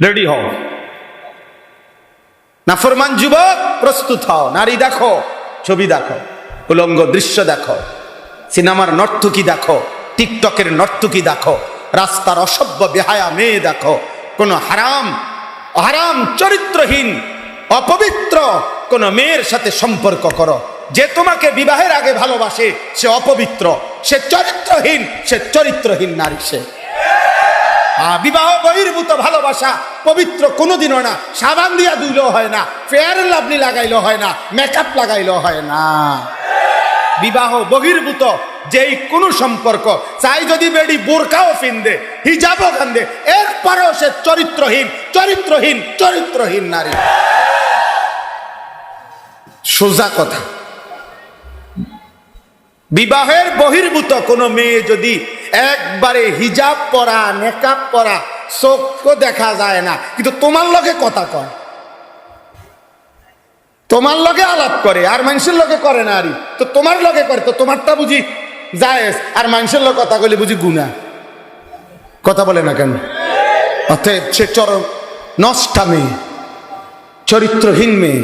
Ready হও। নাফরমান যুবক প্রস্তুত হও। নারী দেখো, ছবি দেখো, উলঙ্গ দৃশ্য দেখো, সিনেমার নর্তকী দেখো, টিকটকের নর্তকী দেখো, রাস্তার অসভ্য বেহায়া মেয়ে দেখো, কোন হারাম হারাম চরিত্রহীন অপবিত্র কোন মেয়ের সাথে সম্পর্ক করো। যে তোমাকে বিবাহের আগে ভালোবাসে সে অপবিত্র, সে চরিত্রহীন, সে চরিত্রহীন নারী। সে বিবাহ বহির্ভূত ভালোবাসা পবিত্র কোনোদিনও না। সাবান দিয়া ধুইলেও হয় না, ফেয়ার এন্ড লাভলি লাগাইলেও হয় না, মেকআপ লাগাইলেও হয় না। বিবাহ বহির্ভূত যেই কোনো সম্পর্ক, চাই যদি বেডি বোরকাও ফিন্দে, হিজাবও কান্দে, এরপরেও সে চরিত্রহীন, চরিত্রহীন, চরিত্রহীন নারী। সোজা কথা। বিবাহের বহির্ভূত কোনো মেয়ে যদি একবারে হিজাব পরা, মেকআপ পরা, চোখও দেখা যায় না, কিন্তু তোমার লগে কথা কয়, তোমার লগে আলাপ করে, আর মানুষের লগে করে না, আরই তো তোমার লগে করে, তো তোমারটা বুঝি জায়েজ, আর মানুষের লগে কথা কইলে বুঝি গুনাহ। কথা বলে না কেন? অতএব সে চরম নষ্টা মেয়ে, চরিত্রহীন মেয়ে।